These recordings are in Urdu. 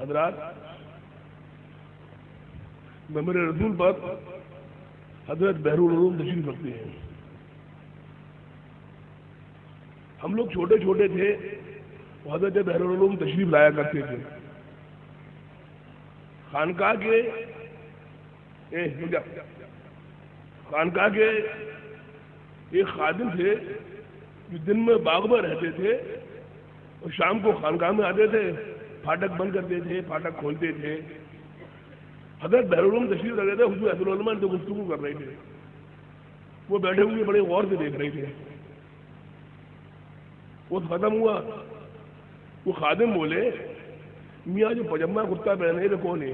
حضرات ممبر رسول پر حضرت بحرالعلوم تشریف رکھتے ہیں. ہم لوگ چھوٹے چھوٹے تھے تو حضرت بحرالعلوم تشریف لایا کرتے تھے. خانقاہ کے ایک خادم تھے جو دن میں باغ میں رہتے تھے اور شام کو خانقاہ میں آتے تھے، پھاٹک بند کرتے تھے، پھاٹک کھولتے تھے. حضرت بحرالعلوم تشریف رکھ رہے تھے، حضور احد العلماء تو گفتگو کر رہے تھے. وہ بیٹھے ہوئے بڑے غور سے دیکھ رہے تھے. وہ ختم ہوا، وہ خادم بولے میاں جو پجامہ کرتا پہنے تو کون ہے؟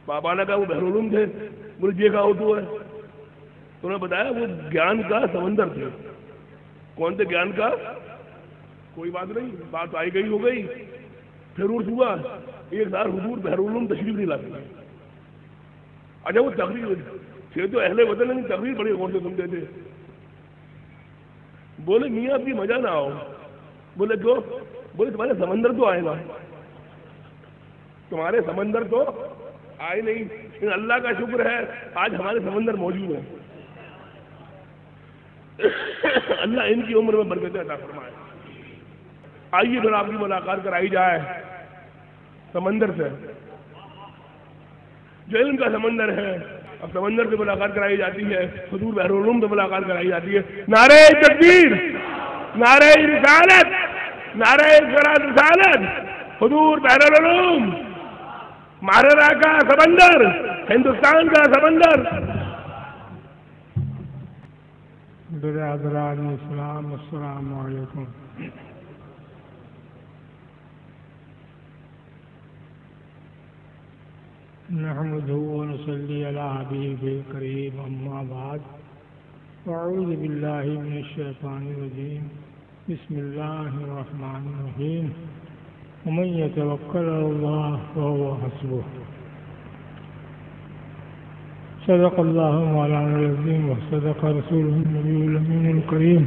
پاپا نے کہا وہ بحرالعلوم تھے. بولے یہ کہا تو ہے. انہوں نے بتایا وہ گیان کا سمندر تھے. کون تھے گیان کا؟ کوئی بات نہیں، بات آئی گئی ہو گئی. پھر عرص ہوا ایک بار حضور بحرالعلوم تشریف نہیں لاتے. اچھا وہ تقریر پھر تو اہل وطن کی تقریر بڑے غور سے سنتے تھے. بولے میاں ابھی مزہ نہ آؤ. بولے کیوں؟ بولے تمہارے سمندر تو آئے گا. تمہارے سمندر تو آئے نہیں، لیکن اللہ کا شکر ہے آج ہمارے سمندر موجود ہیں. اللہ ان کی عمر میں برکتیں عطا فرمائے. آئیے پھر آپ کی ملاقات کرائی جائے سمندر سے، جو علم کا سمندر ہے. اب سمندر سے ملاقات کرائی جاتی ہے، حضور بحرالعلوم سے ملاقات کرائی جاتی ہے. نعرہ تکبیر، نعرہ رسالت، نعرہ رسالت. حضور بحرالعلوم مہارا کا سمندر، ہندوستان کا سمندر. برادران اسلام السلام علیکم. نحمده ونصلي على حبيبه الكريم أما بعد أعوذ بالله من الشيطان الرجيم بسم الله الرحمن الرحيم ومن يتوكل على الله فهو حسبه. صدق الله مولانا العظيم وصدق رسوله النبي الأمين الكريم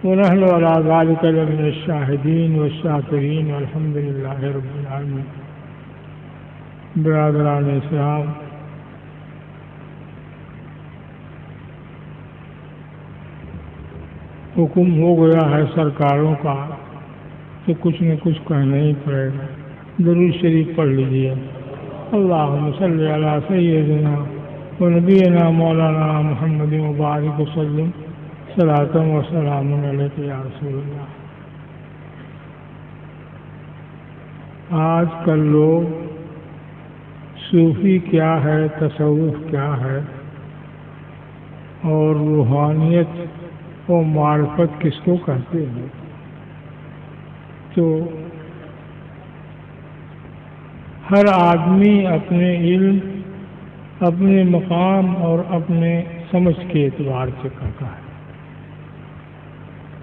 ونحن على ذلك لمن الشاهدين والشاكرين والحمد لله رب العالمين. برادران اسلام، حکم ہو گیا ہے سرکاروں کا تو کچھ نہ کچھ کہنا ہی پڑے گا. درود شریف پڑھ لیجیے. اللہم صلی علی سیدنا و نبینا مولانا محمد مبارک وسلم صلاۃ و سلام علیک یا رسول اللہ. آج کل لوگ صوفی کیا ہے، تصوف کیا ہے اور روحانیت و معرفت کس کو کہتے ہیں، تو ہر آدمی اپنے علم، اپنے مقام اور اپنے سمجھ کے اعتبار سے کہتا ہے.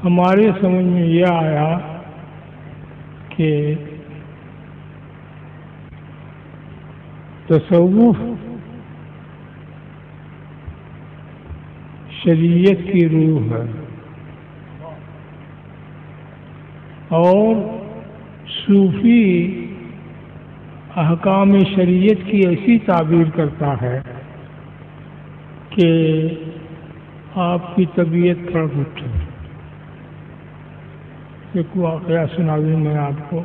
ہمارے سمجھ میں یہ آیا کہ تصوف شریعت کی روح ہے اور صوفی احکام شریعت کی ایسی تعبیر کرتا ہے کہ آپ کی طبیعت پھڑک اٹھے. ایک واقعہ سنا دوں میں آپ کو.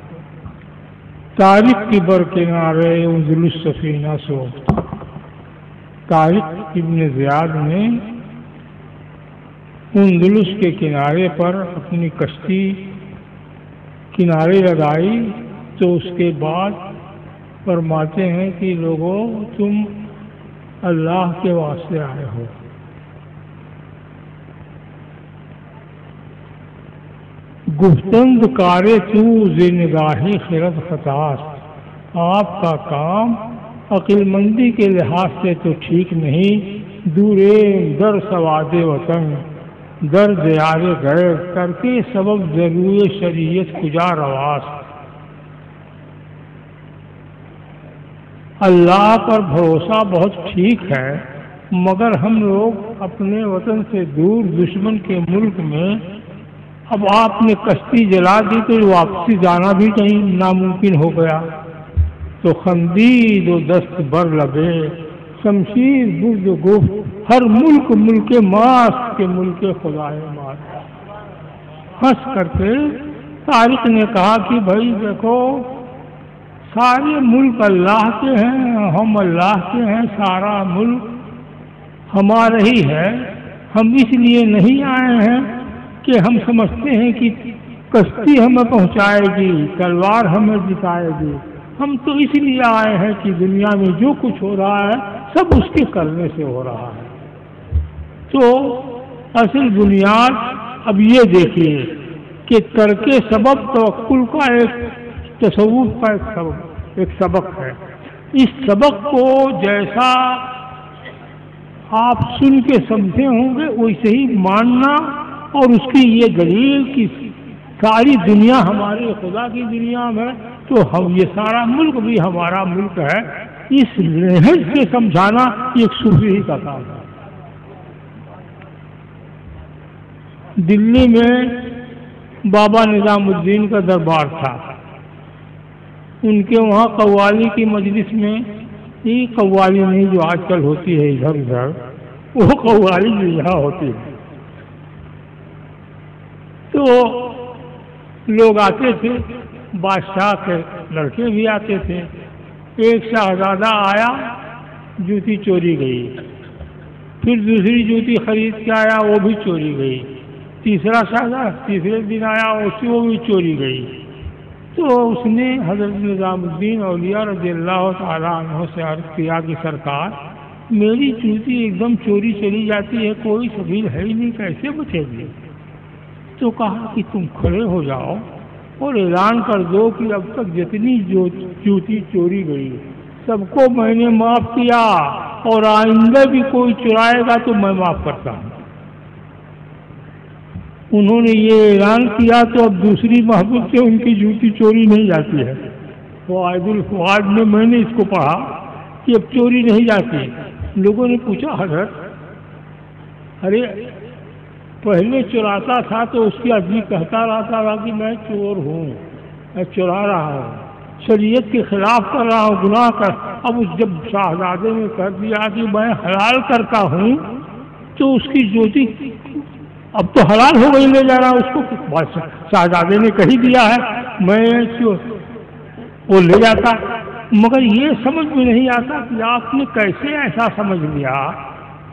طارق کی برکنارے انزل السفینہ سو. طارق ابن زیاد نے اندلس کے کنارے پر اپنی کشتی کنارے لگائی تو اس کے بعد فرماتے ہیں کہ لوگوں تم اللہ کے واسطے آئے ہو. گفتند کارے تو زنگاہی خرد خطاست. آپ کا کام عقل مندی کے لحاظ سے تو ٹھیک نہیں. دورے در سواد وطن در دیار غیر کر کے سبب ضرور شریعت کجا رواست. اللہ پر بھروسہ بہت ٹھیک ہے، مگر ہم لوگ اپنے وطن سے دور دشمن کے ملک میں، اب آپ نے کشتی جلا دی تو واپسی جانا بھی کہیں ناممکن ہو گیا. تو خندید و دست بر لبے شمشیر برد و گفت ہر ملک ملک ماست کے ملک خدائے ماست. ہنس کر کے طارق نے کہا کہ بھائی دیکھو سارے ملک اللہ کے ہیں، ہم اللہ کے ہیں، سارا ملک ہمارا ہی ہے. ہم اس لیے نہیں آئے ہیں کہ ہم سمجھتے ہیں کہ کشتی ہمیں پہنچائے گی، تلوار ہمیں جتائے گی. ہم تو اس لیے آئے ہیں کہ دنیا میں جو کچھ ہو رہا ہے سب اس کے کرنے سے ہو رہا ہے. تو اصل بنیاد اب یہ دیکھیے کہ ترک سبب توکل کا ایک تصوف کا ایک سبق ہے. اس سبق کو جیسا آپ سن کے سمجھے ہوں گے ویسے ہی ماننا، اور اس کی یہ دلیل کہ ساری دنیا ہمارے خدا کی دنیا میں تو ہم یہ سارا ملک بھی ہمارا ملک ہے، اس لحاظ سے سمجھانا ایک صوفی ہی کا کام ہے. دلی میں بابا نظام الدین کا دربار تھا. ان کے وہاں قوالی کی مجلس میں، یہ قوالی نہیں جو آج کل ہوتی ہے ادھر ادھر، وہ قوالی جو یہاں ہوتی ہے. تو لوگ آتے تھے، بادشاہ کے لڑکے بھی آتے تھے. ایک شہزادہ آیا، جوتی چوری گئی. پھر دوسری جوتی خرید کے آیا، وہ بھی چوری گئی. تیسرا شہزادہ تیسرے دن آیا، وہ بھی چوری گئی. تو اس نے حضرت نظام الدین اولیاء رضی اللہ تعالیٰ عنہ سے عرض کیا کہ سرکار میری جوتی ایک دم چوری چلی جاتی ہے، کوئی سبیل ہے ہی نہیں، کیسے بچے گی؟ تو کہا کہ تم کھڑے ہو جاؤ اور اعلان کر دو کہ اب تک جتنی جوتی چوری گئی سب کو میں نے معاف کیا، اور آئندہ بھی کوئی چرائے گا تو میں معاف کرتا ہوں. انہوں نے یہ اعلان کیا تو اب دوسری محبوب سے ان کی جوتی چوری نہیں جاتی ہے. فوائد الفوائد میں نے اس کو پڑھا کہ اب چوری نہیں جاتی. لوگوں نے پوچھا حضرت ارے پہلے چراتا تھا تو اس کی آدمی کہتا رہتا تھا کہ میں چور ہوں، میں چرا رہا ہوں، شریعت کے خلاف کر رہا ہوں، گناہ کر. اب جب شہزادے نے کہہ دیا کہ میں حلال کرتا ہوں تو اس کی جوتی اب تو حلال ہو گئی، لے جا رہا. اس کو شہزادے نے کہی دیا ہے میں وہ لے جاتا. مگر یہ سمجھ میں نہیں آتا کہ آپ نے کیسے ایسا سمجھ لیا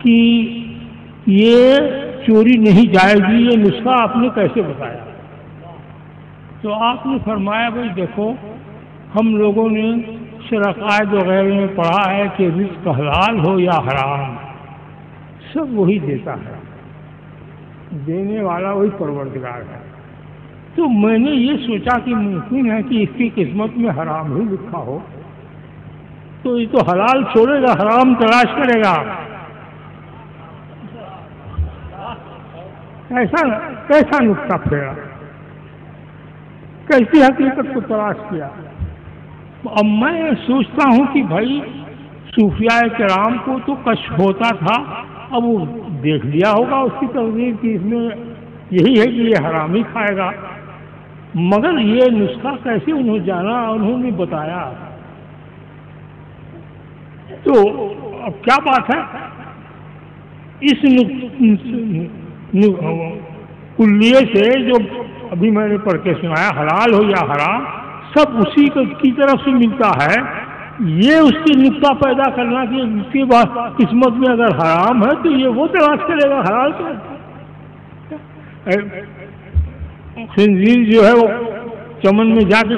کہ یہ چوری نہیں جائے گی، یہ نسخہ آپ نے کیسے بتایا؟ تو آپ نے فرمایا بھائی دیکھو ہم لوگوں نے شرقائد وغیرہ میں پڑھا ہے کہ رزق حلال ہو یا حرام سب وہی دیتا ہے، دینے والا وہی پروردگار ہے. تو میں نے یہ سوچا کہ ممکن ہے کہ اس کی قسمت میں حرام ہی لکھا ہو، تو یہ تو حلال چھوڑے گا، حرام تلاش کرے گا. کیسا نقطہ پھیرا، کیسی حقیقت کو تلاش کیا. اب میں سوچتا ہوں کہ بھائی صوفیاء کرام کو تو کشف ہوتا تھا، اب وہ دیکھ لیا ہوگا اس کی تقدیر کی اس میں یہی ہے کہ یہ حرام ہی کھائے گا. مگر یہ نسخہ کیسے انہوں جانا، انہوں نے بتایا. تو اب کیا بات ہے، اس کلیے سے جو ابھی میں نے پڑھ کے سنایا حلال ہو یا حرام سب اسی کی طرف سے ملتا ہے. یہ اس کی نقطہ پیدا کرنا کہ اس کے بعد قسمت میں اگر حرام ہے تو یہ وہ تلاش کرے گا حلال کا. خنزیر جو ہے وہ چمن میں جا کے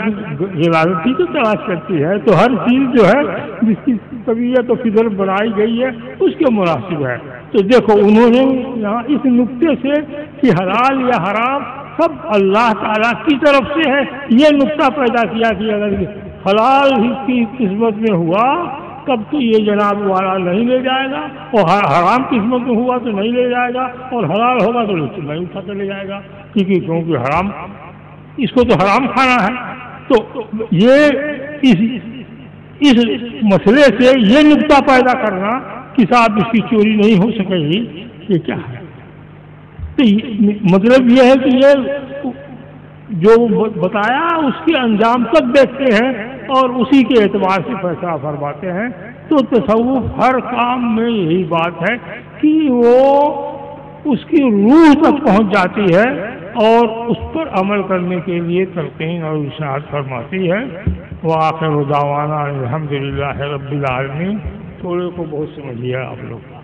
غلاظتی کو تلاش کرتی ہے، تو ہر چیز جو ہے جس کی طبیعت و فطرت بنائی گئی ہے اس کے مناسب ہے. تو دیکھو انہوں نے یہاں اس نقطے سے کہ حلال یا حرام سب اللہ تعالیٰ کی طرف سے ہے یہ نقطہ پیدا کیا کہ اگر حلال ہی کی قسمت میں ہوا تب تو یہ جناب والا نہیں لے جائے گا، اور حرام قسمت میں ہوا تو نہیں لے جائے گا، اور حلال ہوگا تو نہیں اٹھا کے لے جائے گا کیونکہ حرام اس کو تو حرام کھانا ہے. تو یہ اس مسئلے سے یہ نقطہ پیدا کرنا کہ صاحب اس کی چوری نہیں ہو سکے گی، یہ کیا ہے؟ تو مطلب یہ ہے کہ یہ جو بتایا اس کے انجام تک دیکھتے ہیں اور اسی کے اعتبار سے فیصلہ فرماتے ہیں۔ تو تصوف ہر کام میں یہی بات ہے کہ وہ اس کی روح تک پہنچ جاتی ہے اور اس پر عمل کرنے کے لیے تلقین اور ارشاد فرماتی ہے۔ وآخر دعوانا الحمدللہ رب العالمین۔ تھوڑے کو بہت سمجھیے آپ لوگ۔